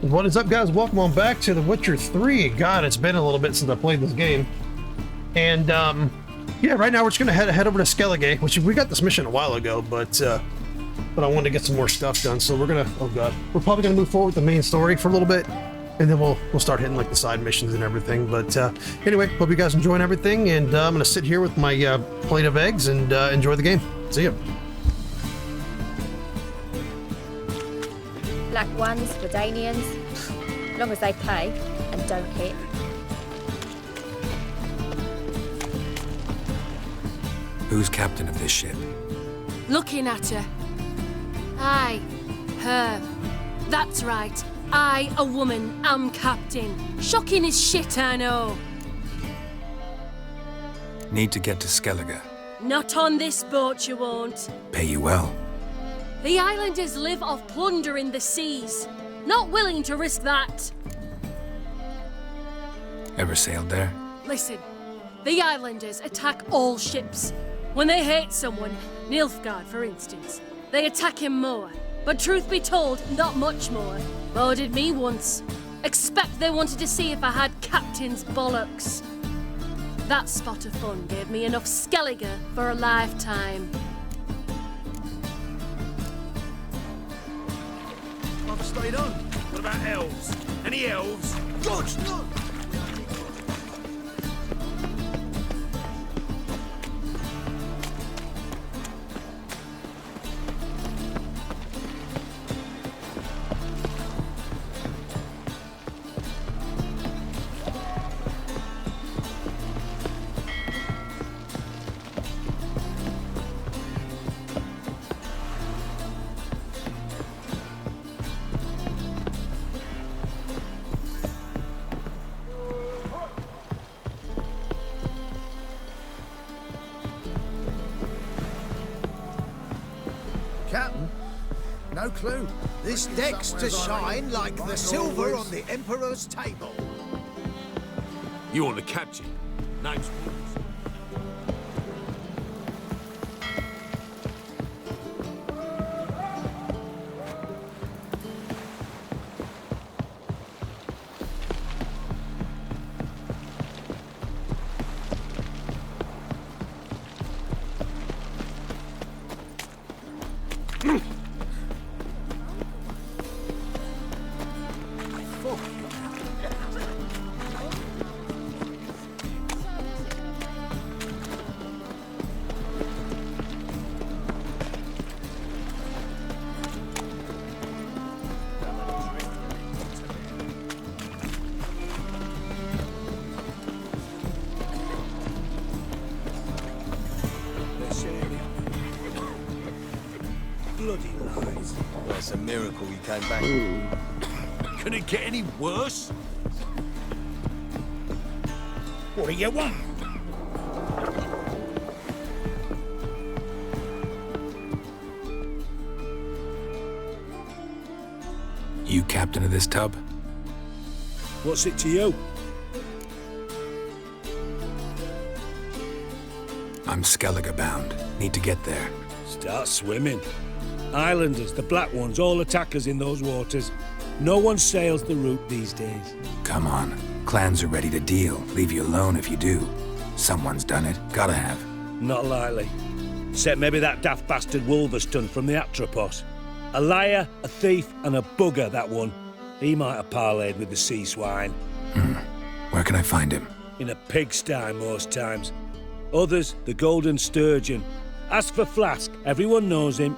What is up, guys? Welcome on back to The Witcher 3. God, it's been a little bit since I played this game. And, yeah, right now we're just going to head over to Skellige, which we got this mission a while ago, but I wanted to get some more stuff done, so we're going to, oh god, we're probably going to move forward with the main story for a little bit, and then we'll start hitting, like, the side missions and everything. But, anyway, hope you guys enjoying everything, and I'm going to sit here with my plate of eggs and enjoy the game. See ya. Black ones, Redanians, long as they pay and don't hit. Who's captain of this ship? Looking at her. Aye, her. That's right. I, a woman, am captain. Shocking as shit, I know. Need to get to Skellige. Not on this boat, you won't. Pay you well. The islanders live off plunder in the seas. Not willing to risk that. Ever sailed there? Listen, the islanders attack all ships. When they hate someone, Nilfgaard for instance, they attack him more. But truth be told, not much more. Boarded me once. Expect they wanted to see if I had captain's bollocks. That spot of fun gave me enough Skellige for a lifetime. I've stayed on. What about elves? Any elves? Gods, no! Captain? No clue. This deck's to shine like the silver on the Emperor's table. You want the captain? Name's Wolves. Bloody lies. Well, it's a miracle you came back. Can it get any worse? What do you want? You captain of this tub? What's it to you? I'm Skellige bound. Need to get there. Start swimming. Islanders, the black ones, all attackers in those waters. No one sails the route these days. Come on. Clans are ready to deal. Leave you alone if you do. Someone's done it. Gotta have. Not likely. Except maybe that daft bastard Wolverston from the Atropos. A liar, a thief, and a bugger, that one. He might have parlayed with the sea swine. Where can I find him? In a pigsty most times. Others, the Golden Sturgeon. As for Flask, everyone knows him.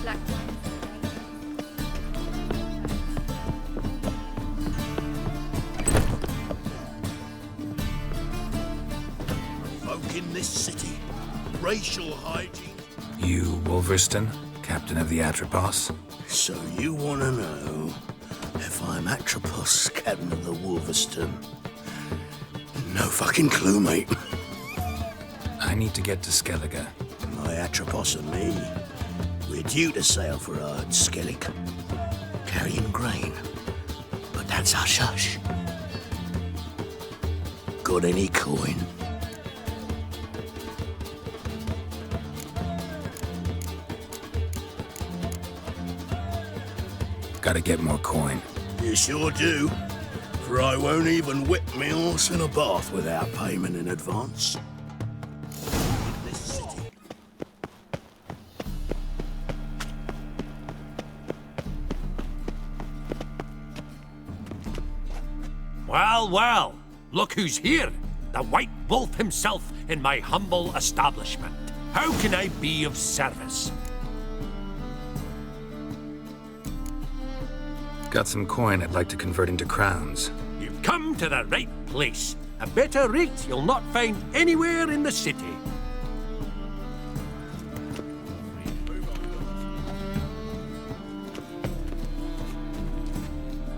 Black Folk in this city. Racial hygiene. You, Wolverston, captain of the Atropos? So you want to know if I'm Atropos, captain of the Wolverston? No fucking clue, mate. I need to get to Skellige. My Atropos and me, we're due to sail for Ard Skellig, carrying grain. But that's hush-hush. Got any coin? Gotta get more coin. You sure do. For I won't even whip me horse in a bath without payment in advance. This city. Well, well, look who's here. The White Wolf himself in my humble establishment. How can I be of service? Got some coin I'd like to convert into crowns. You've come to the right place. A better rate you'll not find anywhere in the city.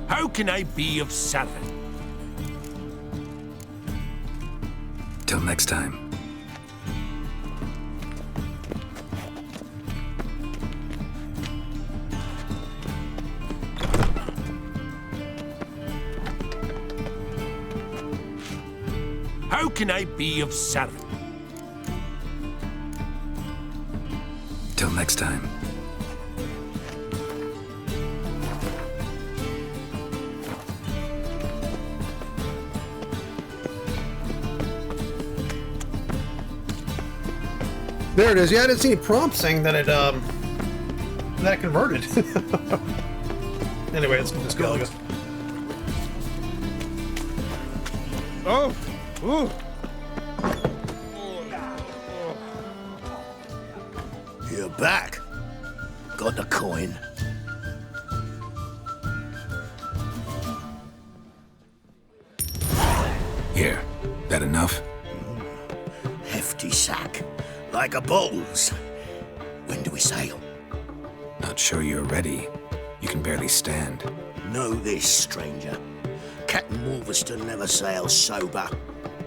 How can I be of service? Till next time. How can I be of service? Till next time. There it is. Yeah, I didn't see any prompt saying that it converted. Anyway, let's get this going. Oh! Ooh! You're back. Got the coin. Here. That enough? Hefty sack. Like a bull's. When do we sail? Not sure you're ready. You can barely stand. Know this, stranger. Captain Wolverston never sails sober.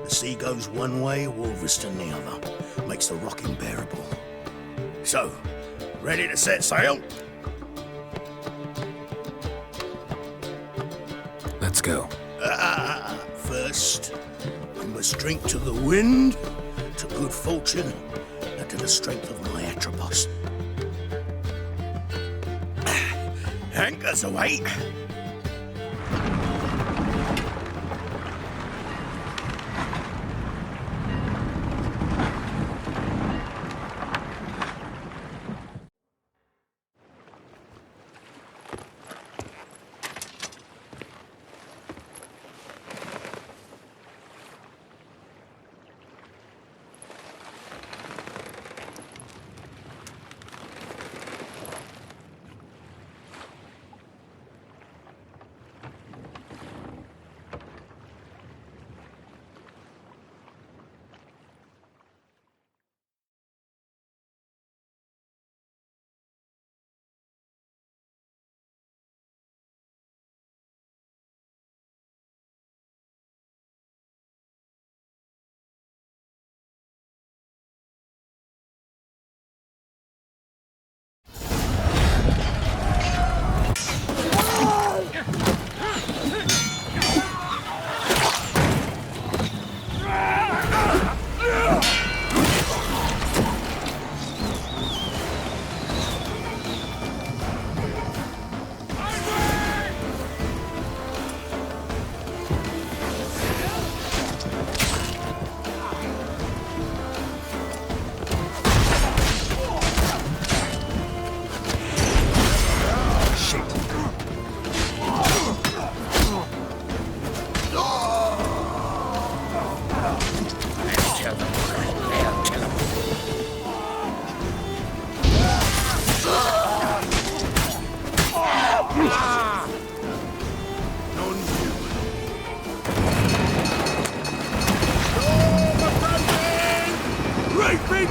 The sea goes one way, Wolverston the other. Makes the rocking bearable. So, ready to set sail? Let's go. First, we must drink to the wind, to good fortune, and to the strength of my Atropos. Anchors away.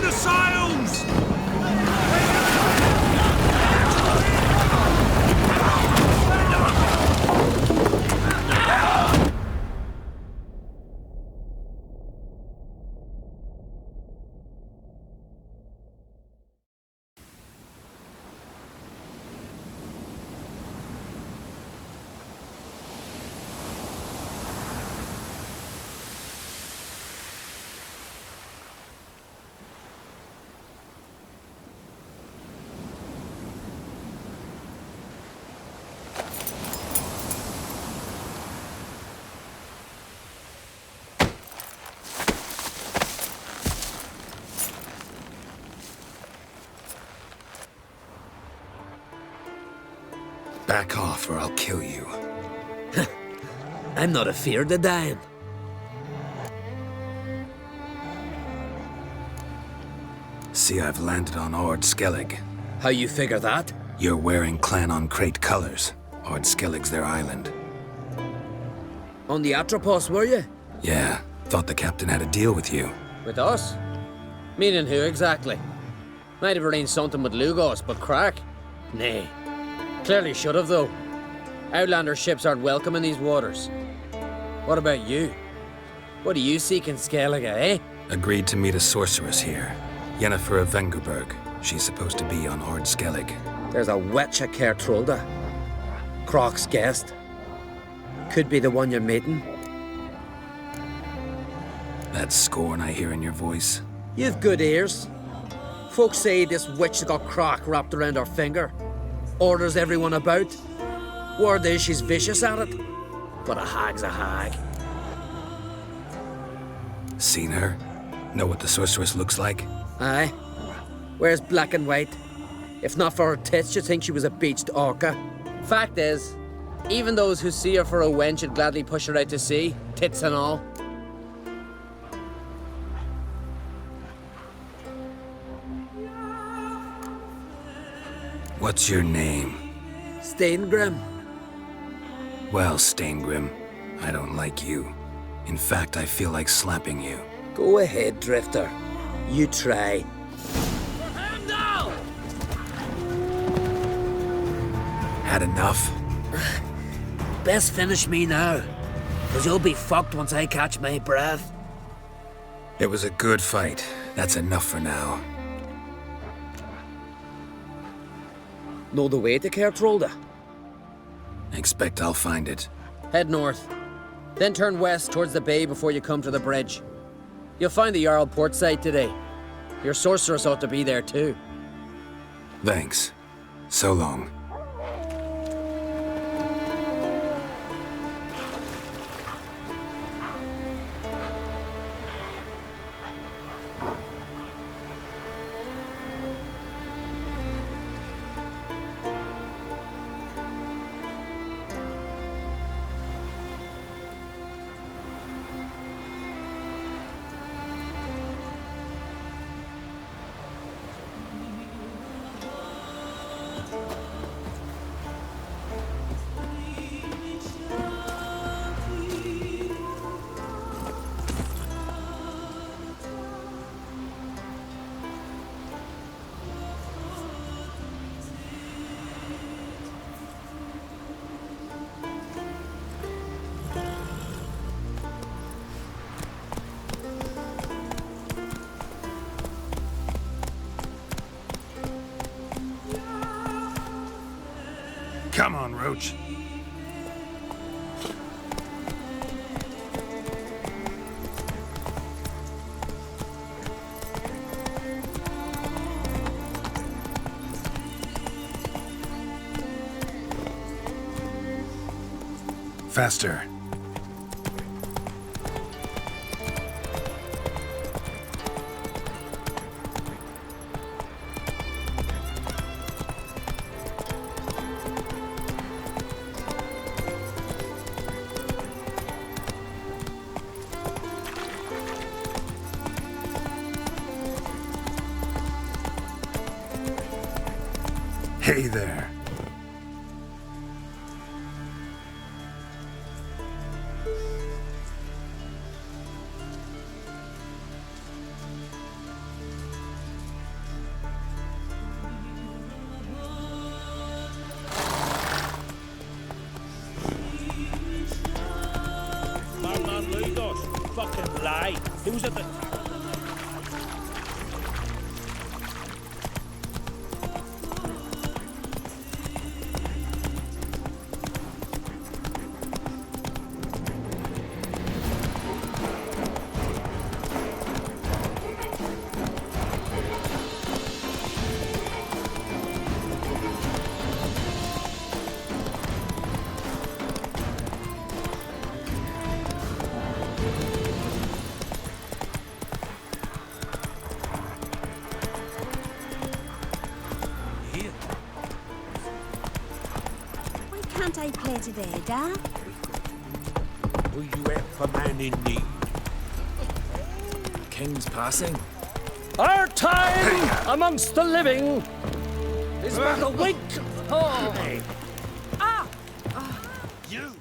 the sails! Back off or I'll kill you. I'm not afeard of dying. See, I've landed on Ord Skellig. How you figure that? You're wearing Clan on Crate colors. Ord Skellig's their island. On the Atropos, were you? Yeah, thought the captain had a deal with you. With us? Meaning who exactly? Might have arranged something with Lugos, but crack? Nay. Clearly should have, though. Outlander ships aren't welcome in these waters. What about you? What do you seek in Skellige, eh? Agreed to meet a sorceress here. Yennefer of Vengerberg. She's supposed to be on Ord Skellig. There's a witch at Kertrolda. Croc's guest. Could be the one you're meeting. That scorn I hear in your voice. You've good ears. Folks say this witch got Croc wrapped around her finger. Orders everyone about. Word is she's vicious at it. But a hag's a hag. Seen her? Know what the sorceress looks like? Aye. Wears black and white. If not for her tits, you'd think she was a beached orca. Fact is, even those who see her for a wench would gladly push her out to sea, tits and all. What's your name? Steingrim. Well, Steingrim, I don't like you. In fact, I feel like slapping you. Go ahead, Drifter. You try. Had enough? Best finish me now, because you'll be fucked once I catch my breath. It was a good fight. That's enough for now. Know the way to Kertrolda? Expect I'll find it. Head north, then turn west towards the bay before you come to the bridge. You'll find the Jarl port site today. Your sorceress ought to be there too. Thanks. So long. Come on, Roach. Faster. Hey there. Man, Lugos. Fucking lie. He was at the... Can't I play today, da? Will you help a man in need? King's passing. Our time amongst the living is but a wink. Oh. You!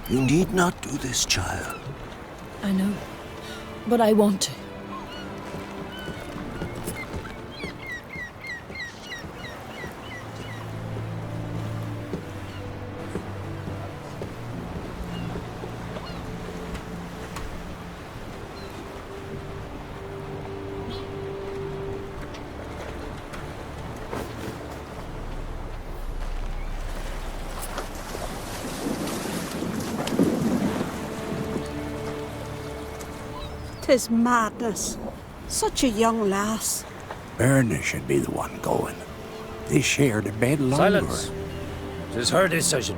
You need not do this, child. I know, but I want to. Tis madness. Such a young lass. Erna should be the one going. They shared a bed longer. Silence. It is her decision.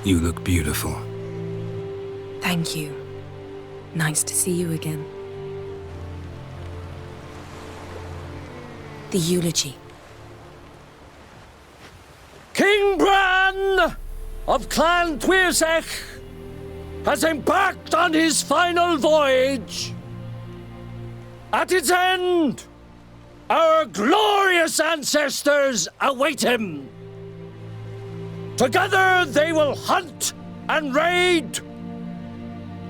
You look beautiful. Thank you. Nice to see you again. The eulogy. King Bran of Clan Tuirsech has embarked on his final voyage. At its end, our glorious ancestors await him. Together they will hunt and raid.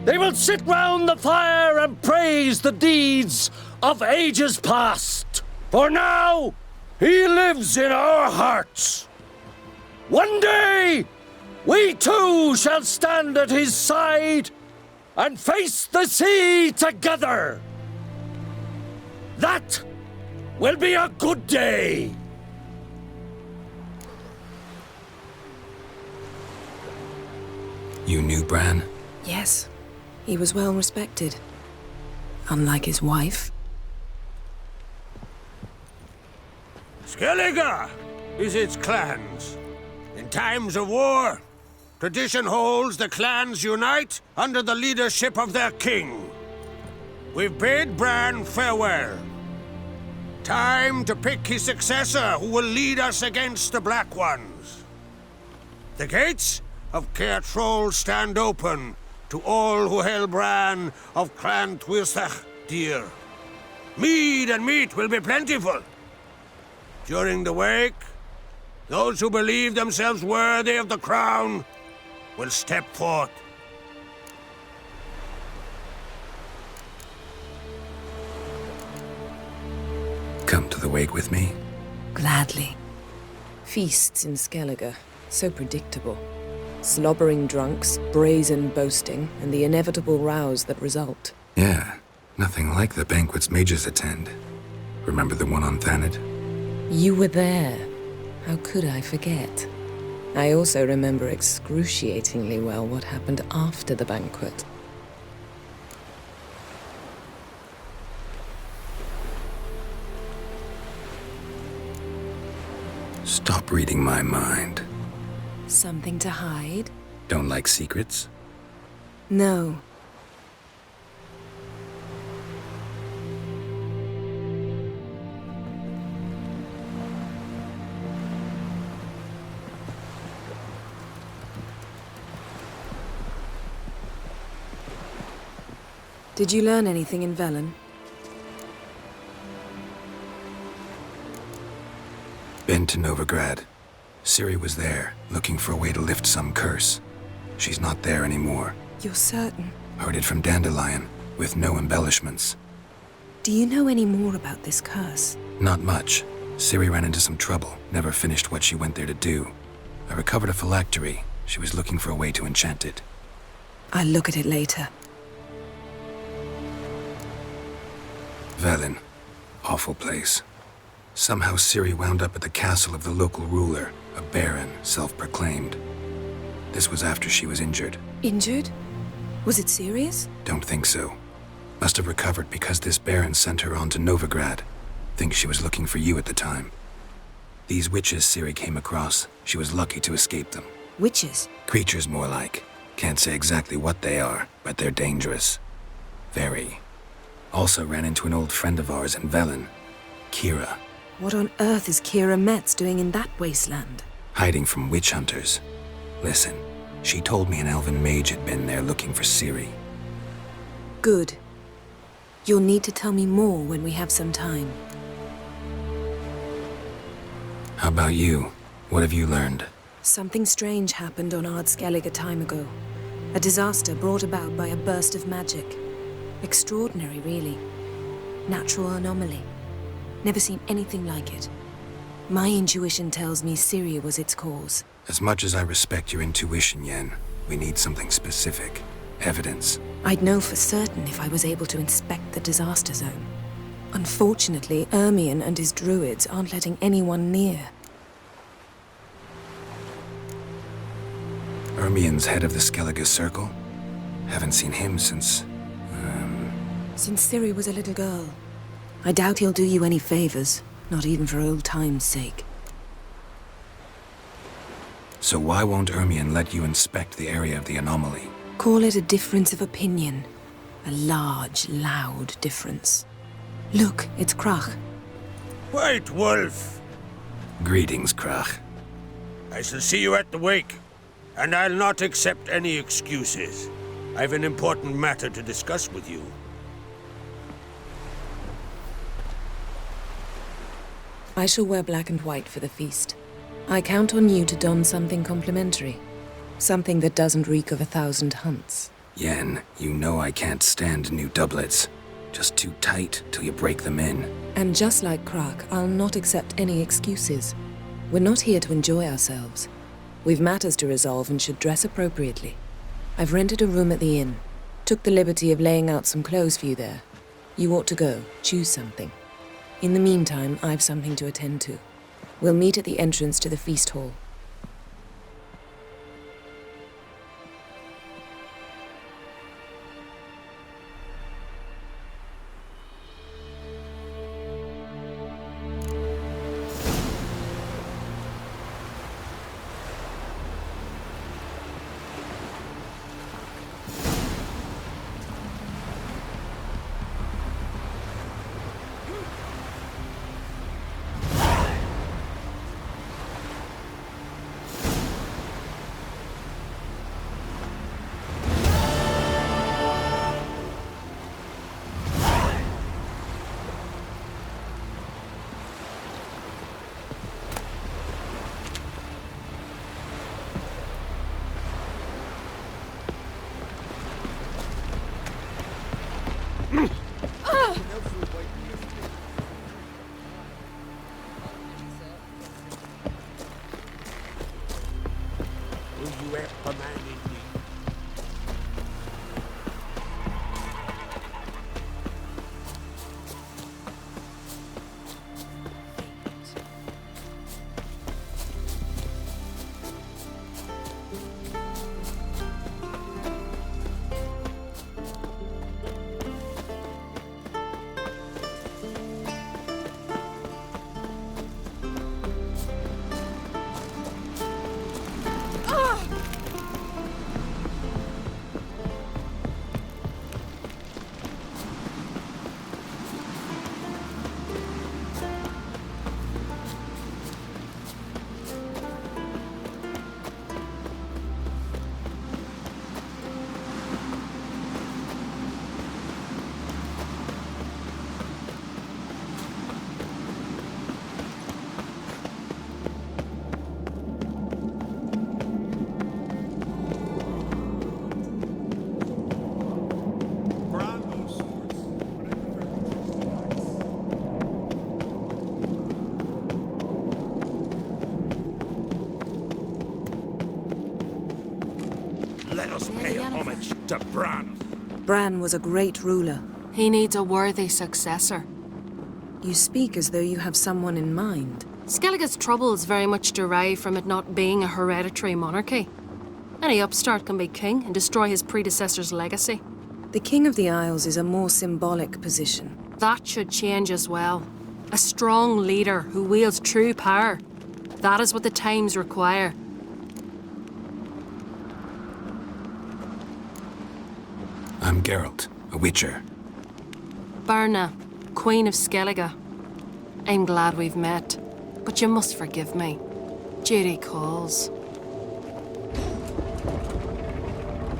They will sit round the fire and praise the deeds of ages past. For now, he lives in our hearts. One day, we too shall stand at his side and face the sea together. That will be a good day. You knew Bran? Yes, he was well respected. Unlike his wife. Skellige is its clans. In times of war, tradition holds the clans unite under the leadership of their king. We've bid Bran farewell. Time to pick his successor who will lead us against the Black Ones. The gates of Caer Troll stand open to all who held Bran of Clan Tuirsech dear. Mead and meat will be plentiful. During the wake, those who believe themselves worthy of the crown will step forth. Come to the wake with me? Gladly. Feasts in Skellige, so predictable. Slobbering drunks, brazen boasting, and the inevitable rows that result. Yeah, nothing like the banquets mages attend. Remember the one on Thanedd? You were there. How could I forget? I also remember excruciatingly well what happened after the banquet. Stop reading my mind. Something to hide? Don't like secrets? No. Did you learn anything in Velen? Been to Novigrad. Ciri was there, looking for a way to lift some curse. She's not there anymore. You're certain? Heard it from Dandelion, with no embellishments. Do you know any more about this curse? Not much. Ciri ran into some trouble, never finished what she went there to do. I recovered a phylactery. She was looking for a way to enchant it. I'll look at it later. Velen. Awful place. Somehow Ciri wound up at the castle of the local ruler, a baron, self-proclaimed. This was after she was injured. Injured? Was it serious? Don't think so. Must have recovered because this baron sent her on to Novigrad. Think she was looking for you at the time. These witches Ciri came across, she was lucky to escape them. Witches? Creatures more like. Can't say exactly what they are, but they're dangerous. Very. Also ran into an old friend of ours in Velen, Kira. What on earth is Kira Metz doing in that wasteland? Hiding from witch hunters. Listen, she told me an elven mage had been there looking for Ciri. Good. You'll need to tell me more when we have some time. How about you? What have you learned? Something strange happened on Ard Skellig a time ago. A disaster brought about by a burst of magic. Extraordinary, really. Natural anomaly. Never seen anything like it. My intuition tells me Ciri was its cause. As much as I respect your intuition, Yen, we need something specific. Evidence. I'd know for certain if I was able to inspect the disaster zone. Unfortunately, Ermion and his druids aren't letting anyone near. Ermion's head of the Skellige Circle? Haven't seen him since... Since Ciri was a little girl. I doubt he'll do you any favors, not even for old time's sake. So why won't Ermion let you inspect the area of the anomaly? Call it a difference of opinion. A large, loud difference. Look, it's Krach. White Wolf! Greetings, Krach. I shall see you at the wake, and I'll not accept any excuses. I've an important matter to discuss with you. I shall wear black and white for the feast. I count on you to don something complimentary. Something that doesn't reek of 1,000 hunts. Yen, you know I can't stand new doublets. Just too tight till you break them in. And just like Krach, I'll not accept any excuses. We're not here to enjoy ourselves. We've matters to resolve and should dress appropriately. I've rented a room at the inn. Took the liberty of laying out some clothes for you there. You ought to go. Choose something. In the meantime, I've something to attend to. We'll meet at the entrance to the feast hall. to Bran. Bran was a great ruler. He needs a worthy successor. You speak as though you have someone in mind. Skellige's troubles very much derive from it not being a hereditary monarchy. Any upstart can be king and destroy his predecessor's legacy. The King of the Isles is a more symbolic position. That should change as well. A strong leader who wields true power. That is what the times require. I'm Geralt, a Witcher. Birna, Queen of Skellige. I'm glad we've met, but you must forgive me. Duty calls.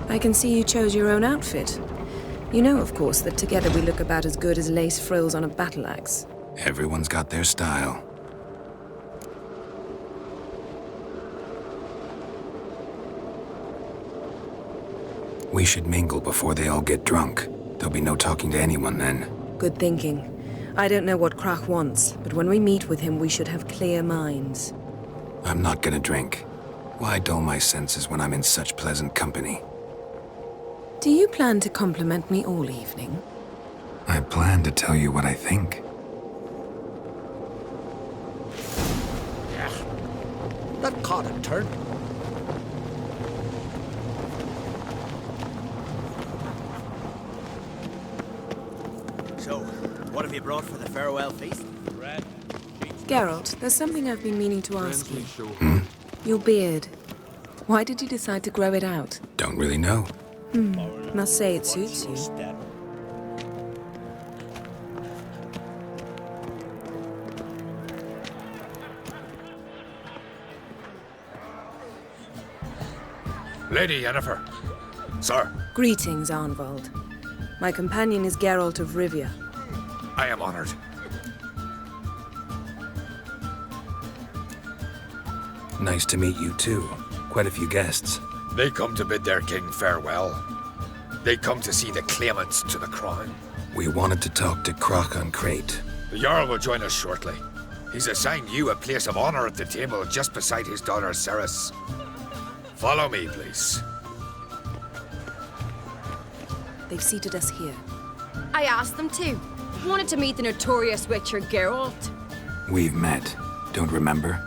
I can see you chose your own outfit. You know, of course, that together we look about as good as lace frills on a battle axe. Everyone's got their style. We should mingle before they all get drunk. There'll be no talking to anyone then. Good thinking. I don't know what Crach wants, but when we meet with him, we should have clear minds. I'm not gonna drink. Why dull my senses when I'm in such pleasant company? Do you plan to compliment me all evening? I plan to tell you what I think. That caught a turn. So, what have you brought for the farewell feast? Geralt, there's something I've been meaning to ask you. Your beard. Why did you decide to grow it out? Don't really know. Must say it suits you. Lady Yennefer. Sir, Greetings, Arnvald. My companion is Geralt of Rivia. I am honored. Nice to meet you too. Quite a few guests. They come to bid their king farewell. They come to see the claimants to the crown. We wanted to talk to Crach an Crate. The Jarl will join us shortly. He's assigned you a place of honor at the table just beside his daughter Cerys. Follow me, please. They've seated us here. I asked them to. Wanted to meet the notorious Witcher Geralt. We've met. Don't remember?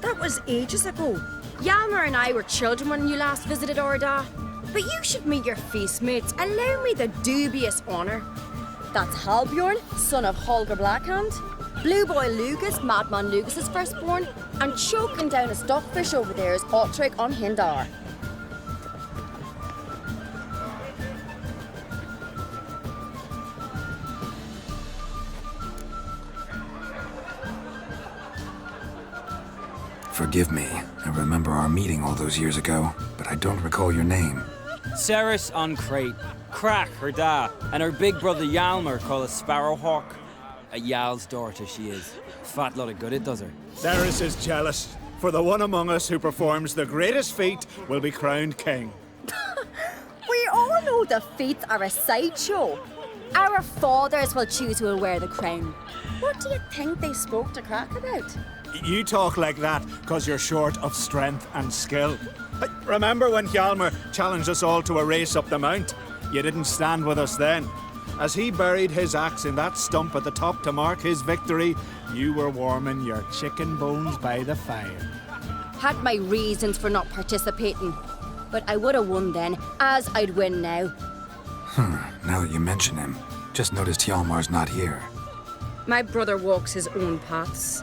That was ages ago. Hjalmar and I were children when you last visited Orda. But you should meet your feast mates. Allow me the dubious honor. That's Halbjorn, son of Holger Blackhand. Blue Boy Lugus, Madman Lugus' firstborn. And choking down a stockfish over there is Otrek on Hindar. Forgive me. I remember our meeting all those years ago, but I don't recall your name. Cerys an Crate. Crach, her da, and her big brother Hjalmar called a Sparrowhawk. A Jarl's daughter she is. Fat lot of good it does her. Cerys is jealous, for the one among us who performs the greatest feat will be crowned king. We all know the feats are a sideshow. Our fathers will choose who will wear the crown. What do you think they spoke to Crach about? You talk like that because you're short of strength and skill. Remember when Hjalmar challenged us all to a race up the mount? You didn't stand with us then. As he buried his axe in that stump at the top to mark his victory, you were warming your chicken bones by the fire. Had my reasons for not participating. But I would have won then, as I'd win now. Now that you mention him, just noticed Hjalmar's not here. My brother walks his own paths.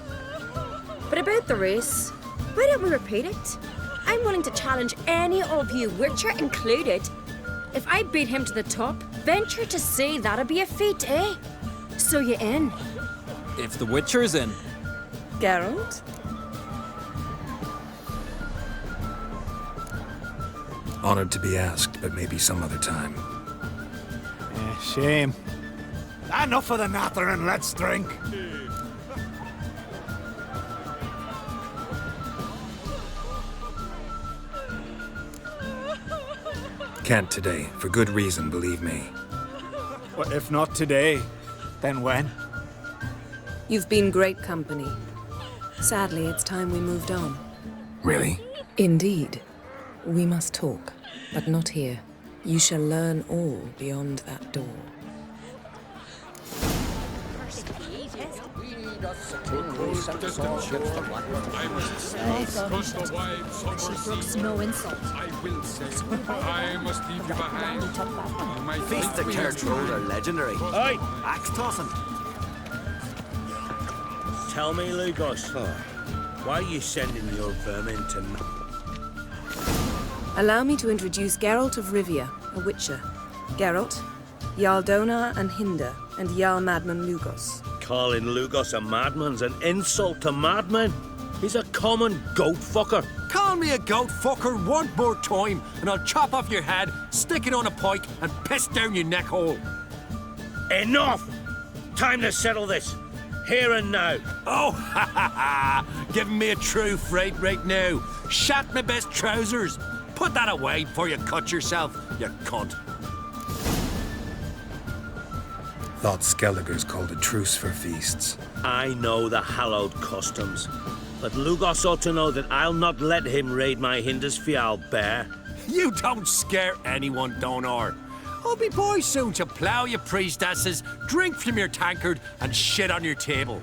But about the race, why don't we repeat it? I'm willing to challenge any of you, Witcher included. If I beat him to the top, venture to say that'd be a feat, eh? So you in? If the Witcher's in. Geralt? Honored to be asked, but maybe some other time. Shame. Enough of the nattering, let's drink. Can't today, for good reason, believe me. Well, if not today, then when? You've been great company. Sadly, it's time we moved on. Really? Indeed. We must talk, but not here. You shall learn all beyond that door. No insult. I must leave you behind. You might Feast the Church Road are legendary. Aye. Axe tossing. Tell me, Lugos, why are you sending your vermin to me? Allow me to introduce Geralt of Rivia, a witcher. Geralt, Jarl Donar and Hinder, and Jarl Madman Lugos. Calling Lugos a madman's an insult to madmen. He's a common goat fucker. Call me a goat fucker one more time, and I'll chop off your head, stick it on a pike, and piss down your neck hole. Enough! Time to settle this. Here and now. Oh, ha ha ha! Giving me a true fright right now. Shat my best trousers. Put that away before you cut yourself, you cunt. Thought Skelliger's called a truce for feasts. I know the hallowed customs, but Lugos ought to know that I'll not let him raid my Hindisfial bear. You don't scare anyone, Donar. I'll be boys soon to plough your priestesses, drink from your tankard, and shit on your table.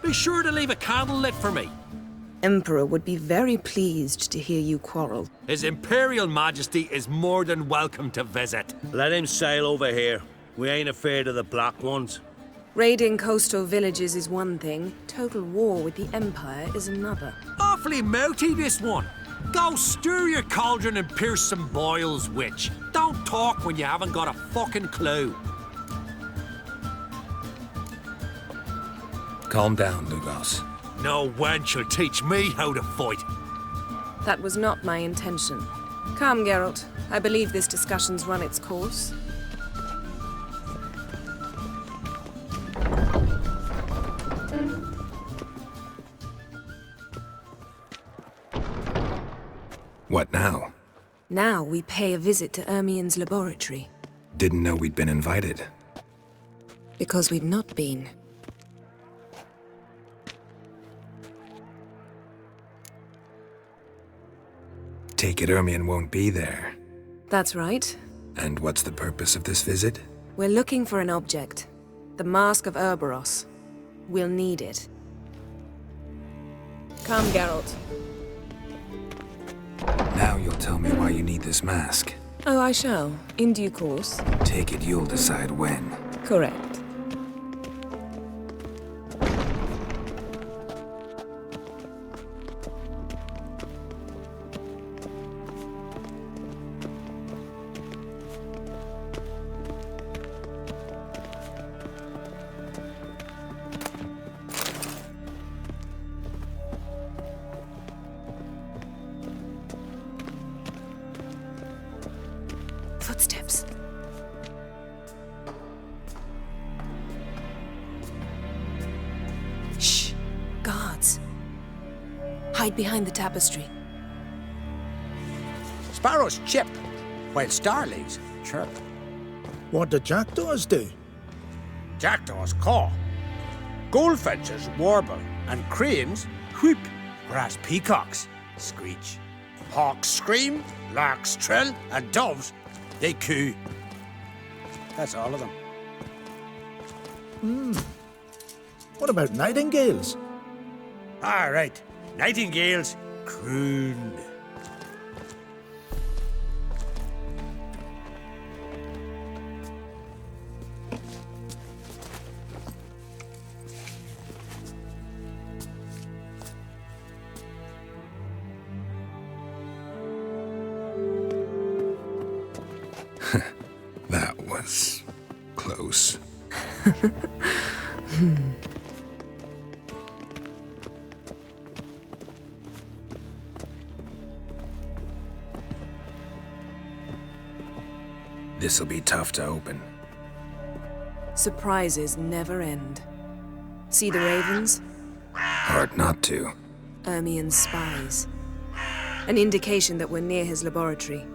Be sure to leave a candle lit for me. Emperor would be very pleased to hear you quarrel. His Imperial Majesty is more than welcome to visit. Let him sail over here. We ain't afraid of the Black Ones. Raiding coastal villages is one thing, total war with the Empire is another. Awfully mouty, this one. Go stir your cauldron and pierce some boils, witch. Don't talk when you haven't got a fucking clue. Calm down, Lugos. No wench will teach me how to fight. That was not my intention. Come, Geralt. I believe this discussion's run its course. What now? Now we pay a visit to Ermien's laboratory. Didn't know we'd been invited. Because we've not been. Take it Ermien won't be there. That's right. And what's the purpose of this visit? We're looking for an object. The Mask of Urboros. We'll need it. Come, Geralt. Now you'll tell me why you need this mask. Oh, I shall. In due course. Take it you'll decide when. Correct. Footsteps. Shh! Guards. Hide behind the tapestry. Sparrows chip, while starlings chirp. What do jackdaws do? Jackdaws caw. Goldfinches warble, and cranes whoop, whereas peacocks screech. Hawks scream, larks trill, and doves, they coo. That's all of them. What about nightingales? All right, nightingales croon. That was close. This'll be tough to open. Surprises never end. See the ravens? Hard not to. Ermien's spies. An indication that we're near his laboratory.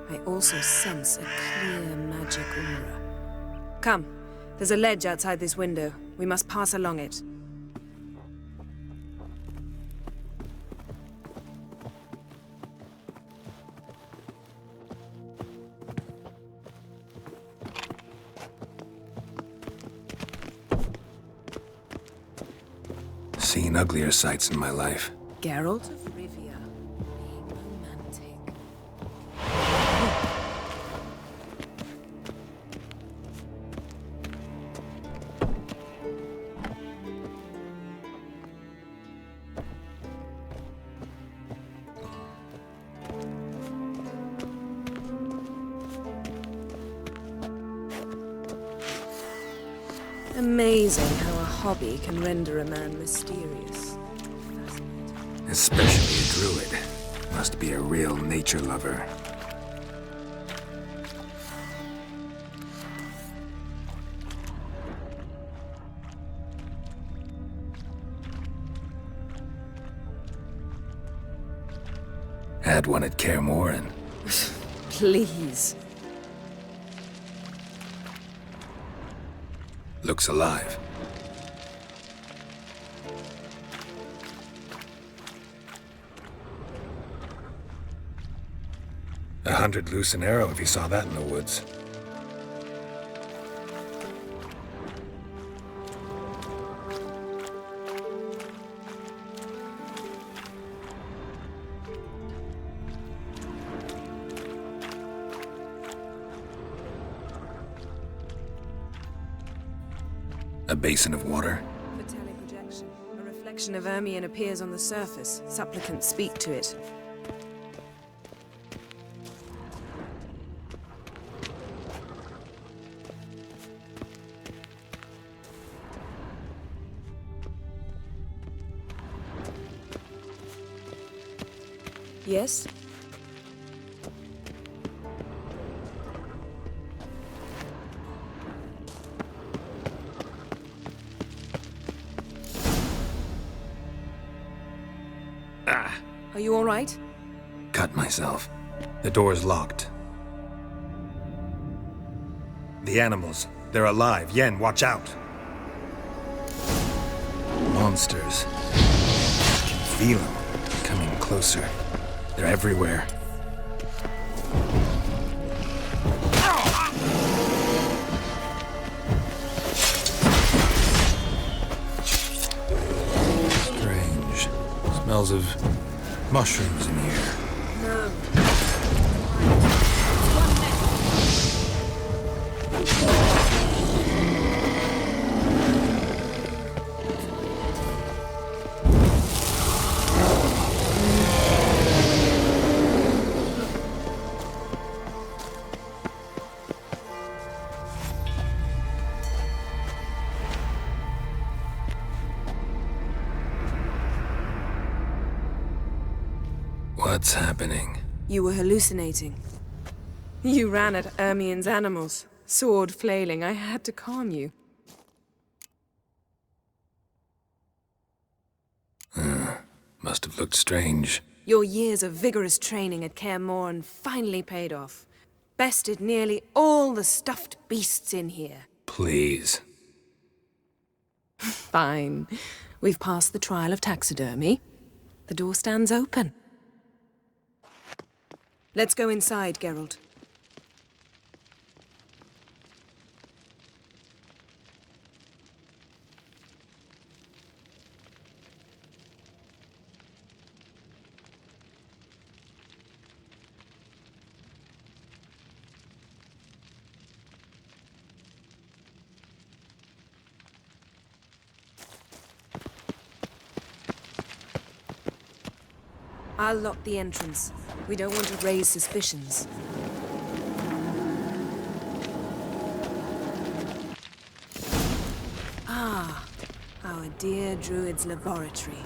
I also sense a clear magic aura. Come, there's a ledge outside this window. We must pass along it. seen uglier sights in my life. Geralt of Rivia, being romantic. Amazing how a hobby can render a man mysterious. Especially a druid. Must be a real nature lover. Had one at Kaer Morhen. Please. Looks alive. $100 loose an arrow if you saw that in the woods. A basin of water. For teleprojection, a reflection of Ermion appears on the surface. Supplicants speak to it. Yes? Are you all right? Cut myself. The door's locked. The animals, they're alive. Yen, watch out. Monsters. I can feel them coming closer. They're everywhere. Strange. Smells of mushrooms in here. No. What's happening? You were hallucinating. You ran at Ermion's animals, sword flailing. I had to calm you. Must have looked strange. Your years of vigorous training at Kaer Morhen finally paid off. Bested nearly all the stuffed beasts in here. Please. Fine. We've passed the trial of taxidermy. The door stands open. Let's go inside, Geralt. I'll lock the entrance. We don't want to raise suspicions. Ah, our dear Druid's laboratory.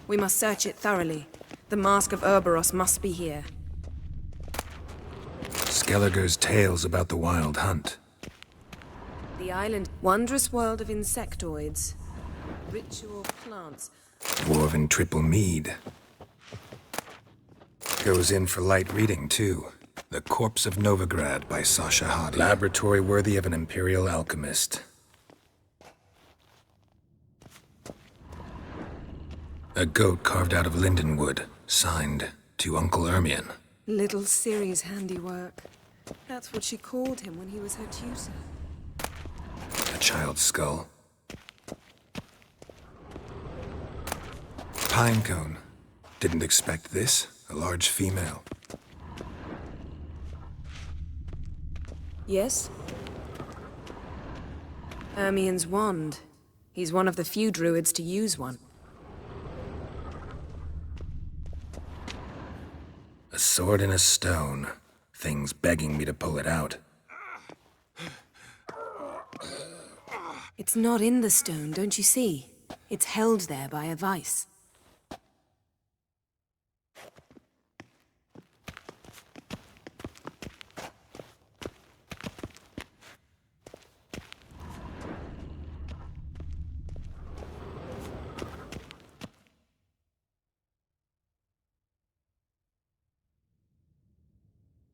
We must search it thoroughly. The Mask of Urboros must be here. Skelliger's tales about the Wild Hunt. The island, wondrous world of insectoids. Ritual plants. Dwarven triple mead. Goes in for light reading, too. The Corpse of Novigrad by Sasha Hadi. Laboratory worthy of an imperial alchemist. A goat carved out of lindenwood, signed to Uncle Ermion. Little Ciri's handiwork. That's what she called him when he was her tutor. A child's skull. pinecone. Didn't expect this. A large female. Yes? Ermien's wand. He's one of the few druids to use one. A sword and a stone. Thing's begging me to pull it out. It's not in the stone, don't you see? It's held there by a vice.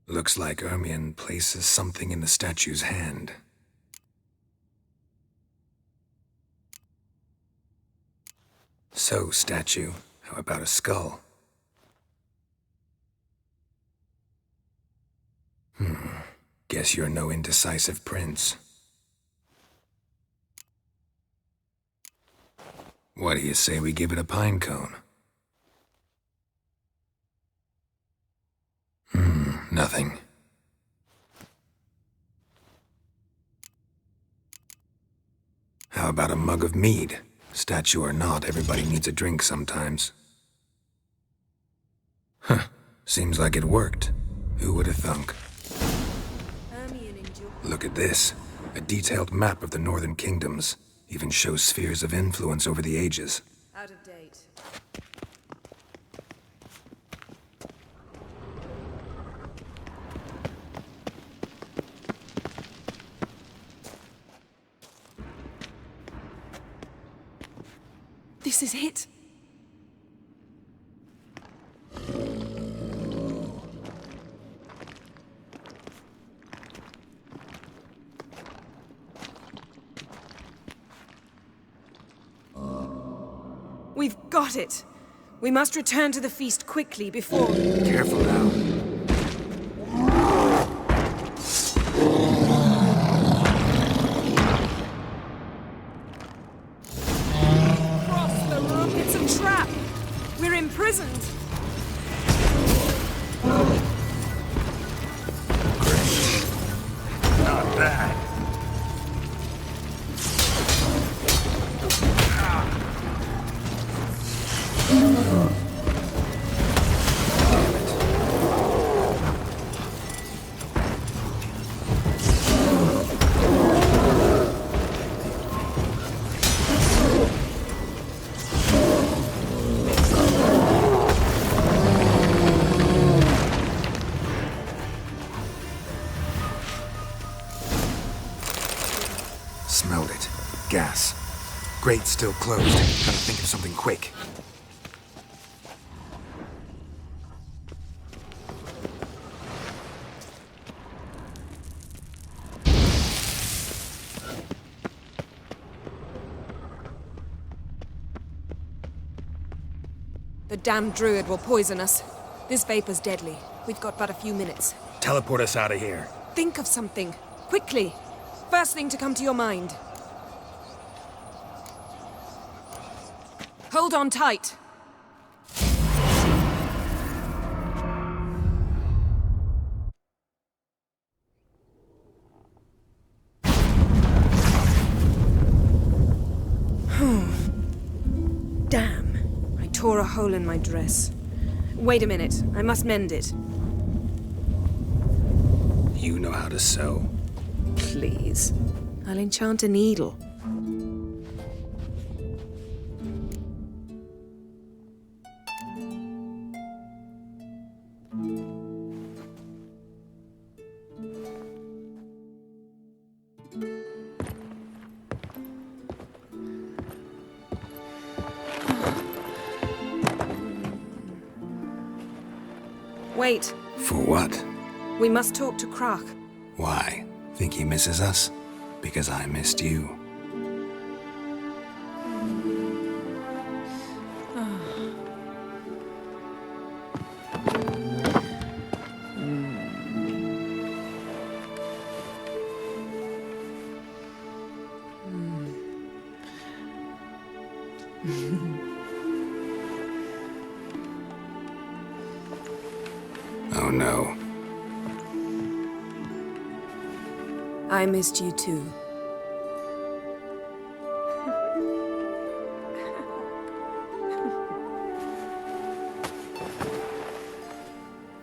Looks like Ermien places something in the statue's hand. So, statue, how about a skull? Guess you're no indecisive prince. What do you say we give it a pinecone? Nothing. How about a mug of mead? Statue or not, everybody needs a drink sometimes. Huh. Seems like it worked. Who would have thunk? Look at this. A detailed map of the Northern Kingdoms. Even shows spheres of influence over the ages. Out of date. This is it. We've got it. We must return to the feast quickly before... Careful now. Across the room, it's a trap. We're imprisoned. Not bad. Smelled it. Gas. Grate's still closed. Gotta think of something quick. The damned druid will poison us. This vapor's deadly. We've got but a few minutes. Teleport us out of here. Think of something. Quickly. First thing to come to your mind. Hold on tight. Damn. I tore a hole in my dress. Wait a minute. I must mend it. You know how to sew. Please. I'll enchant a needle. Wait. For what? We must talk to Croc. Why? Think he misses us? Because I missed you. Oh no. I missed you too.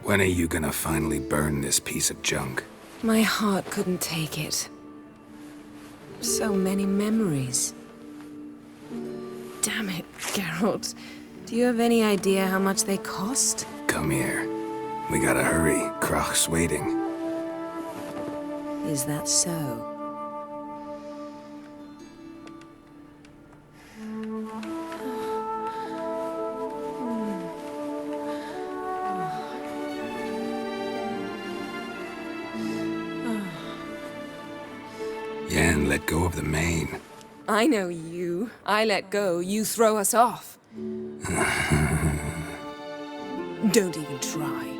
When are you gonna finally burn this piece of junk? My heart couldn't take it. So many memories. Damn it, Geralt. Do you have any idea how much they cost? Come here. We gotta hurry. Crach's waiting. Is that so? Yen, let go of the mane. I know you. I let go, you throw us off. Don't even try.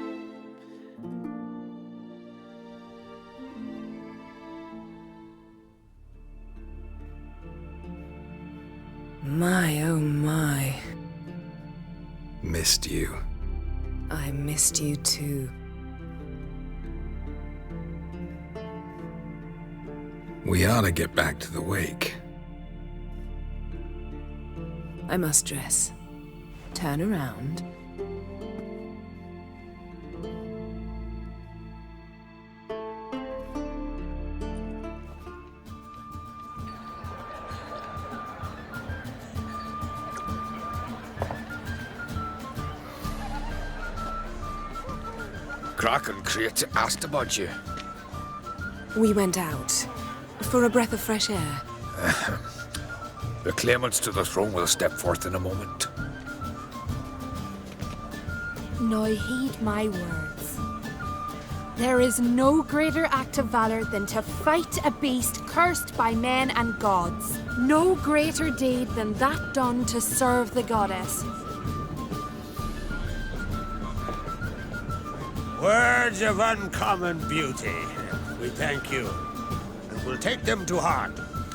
My, oh my. Missed you. I missed you too. We ought to get back to the wake. I must dress. Turn around. Crach and Crate asked about you. We went out. For a breath of fresh air. The claimants to the throne will step forth in a moment. Now heed my words. There is no greater act of valor than to fight a beast cursed by men and gods. No greater deed than that done to serve the goddess. Words of uncommon beauty. We thank you, and we'll take them to heart.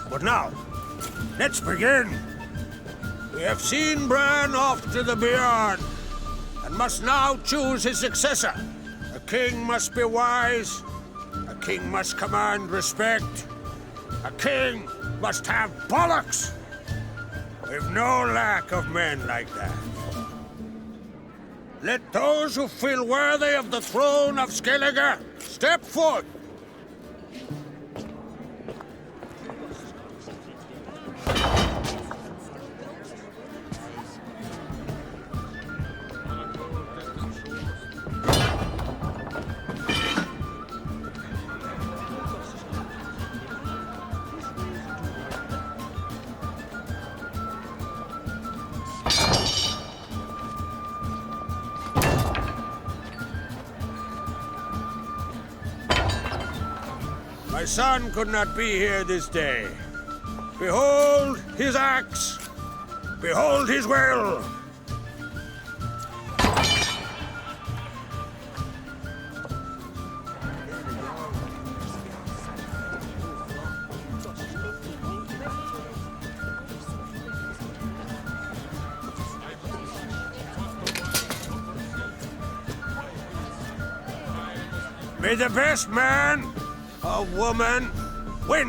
But now, let's begin. We have seen Bran off to the Beyond, and must now choose his successor. A king must be wise. A king must command respect. A king must have bollocks. We've no lack of men like that. Let those who feel worthy of the throne of Skellige step forth. My son could not be here this day. Behold his axe. Behold his will. May the best man or woman win.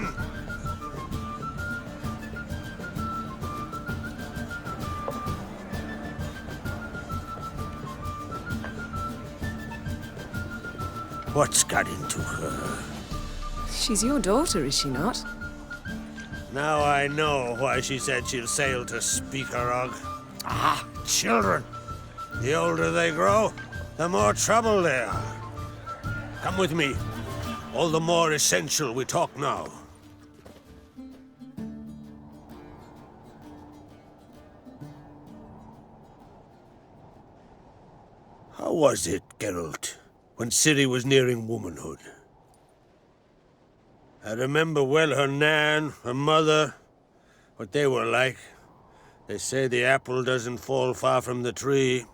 What's got into her? She's your daughter, is she not? Now I know why she said she'll sail to Speakerog. Ah, children. The older they grow, the more trouble they are. Come with me. All the more essential we talk now. How was it, Geralt, when Ciri was nearing womanhood? I remember well her nan, her mother, what they were like. They say the apple doesn't fall far from the tree.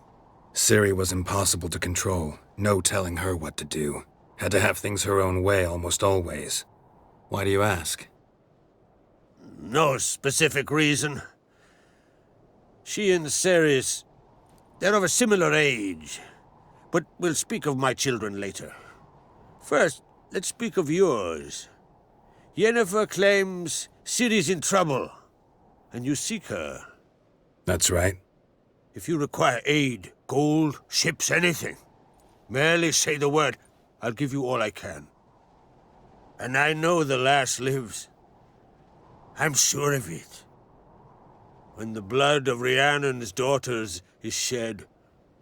Ciri was impossible to control. No telling her what to do. Had to have things her own way almost always. Why do you ask? No specific reason. She and Ceres, they're of a similar age. But we'll speak of my children later. First, let's speak of yours. Yennefer claims Ciri's in trouble, and you seek her. That's right. If you require aid, gold, ships, anything, merely say the word. I'll give you all I can. And I know the lass lives. I'm sure of it. When the blood of Rhiannon's daughters is shed,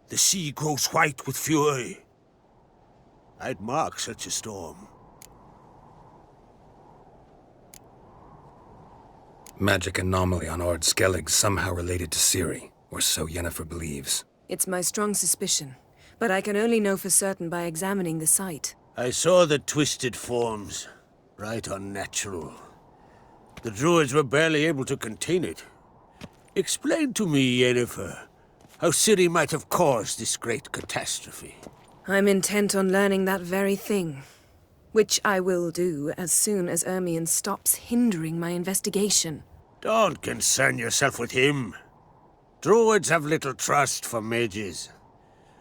the sea grows white with fury. I'd mark such a storm. Magic anomaly on Ard Skellig somehow related to Ciri, or so Yennefer believes. It's my strong suspicion, but I can only know for certain by examining the site. I saw the twisted forms. Right unnatural. The druids were barely able to contain it. Explain to me, Yennefer, how Ciri might have caused this great catastrophe. I'm intent on learning that very thing, which I will do as soon as Ermion stops hindering my investigation. Don't concern yourself with him. Druids have little trust for mages.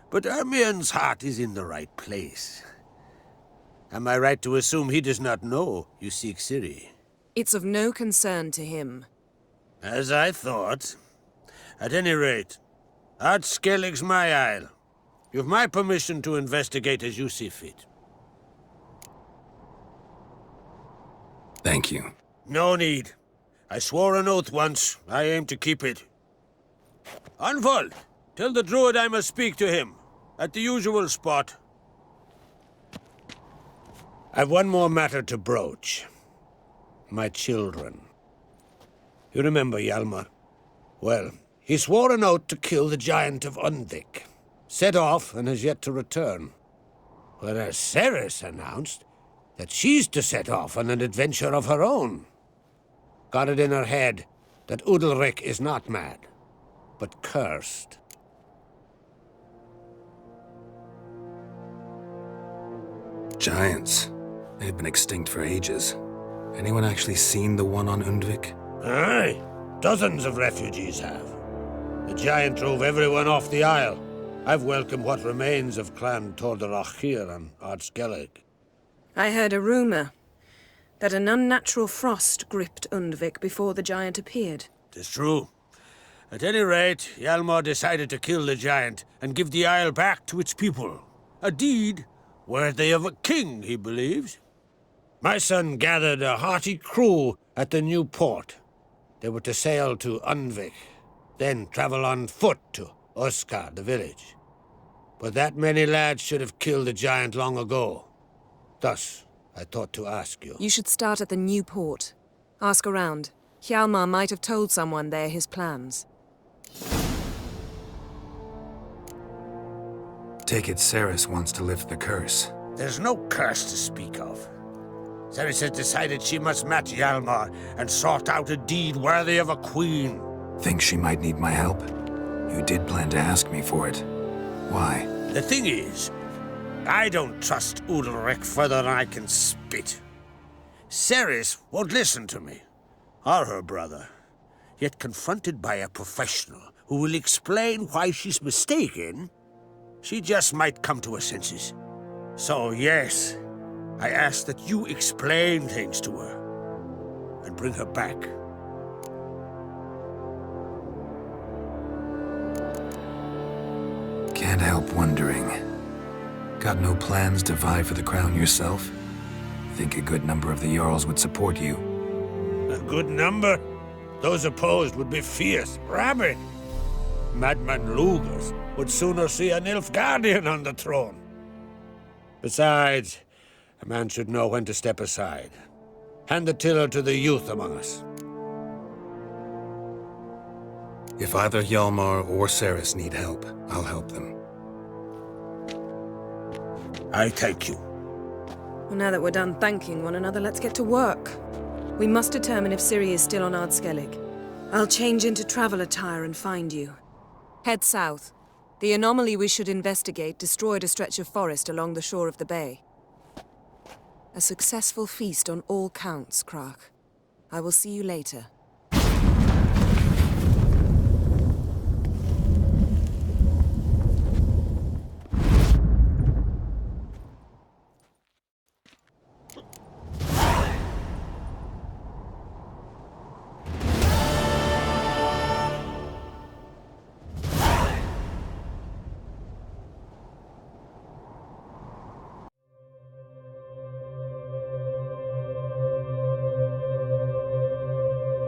But Ermion's heart is in the right place. Am I right to assume he does not know you seek Ciri? It's of no concern to him. As I thought. At any rate, Ard Skellig's my isle. You've my permission to investigate as you see fit. Thank you. No need. I swore an oath once. I aim to keep it. Unfold! Tell the druid I must speak to him. At the usual spot. I've one more matter to broach. My children. You remember Hjalmar? Well, he swore an oath to kill the giant of Undvik. Set off and has yet to return. Whereas Ceres announced that she's to set off on an adventure of her own. Got it in her head that Udalryk is not mad, but cursed. Giants. They've been extinct for ages. Anyone actually seen the one on Undvik? Aye. Dozens of refugees have. The giant drove everyone off the isle. I've welcomed what remains of Clan Tordarach here on Ard Skellig. I heard a rumor that an unnatural frost gripped Undvik before the giant appeared. 'Tis true. At any rate, Hjalmar decided to kill the giant and give the isle back to its people. A deed worthy of a king, he believes. My son gathered a hearty crew at the new port. They were to sail to Undvik, then travel on foot to Oskar, the village. But that many lads should have killed the giant long ago. Thus, I thought to ask you. You should start at the new port. Ask around. Hjalmar might have told someone there his plans. Take it Ceres wants to lift the curse. There's no curse to speak of. Ceres has decided she must match Hjalmar and sort out a deed worthy of a queen. Think she might need my help? You did plan to ask me for it. Why? The thing is, I don't trust Udalryk further than I can spit. Ceres won't listen to me, or her brother. Yet confronted by a professional who will explain why she's mistaken, she just might come to her senses. So yes, I ask that you explain things to her and bring her back. Can't help wondering. Got no plans to vie for the crown yourself? Think a good number of the Jarls would support you. A good number? Those opposed would be fierce, rabid. Madman Lugus would sooner see a Nilfgaardian on the throne. Besides, a man should know when to step aside. Hand the tiller to the youth among us. If either Hjalmar or Ceres need help, I'll help them. I thank you. Well, now that we're done thanking one another, let's get to work. We must determine if Ciri is still on Ard Skellig. I'll change into travel attire and find you. Head south. The anomaly we should investigate destroyed a stretch of forest along the shore of the bay. A successful feast on all counts, Crach. I will see you later.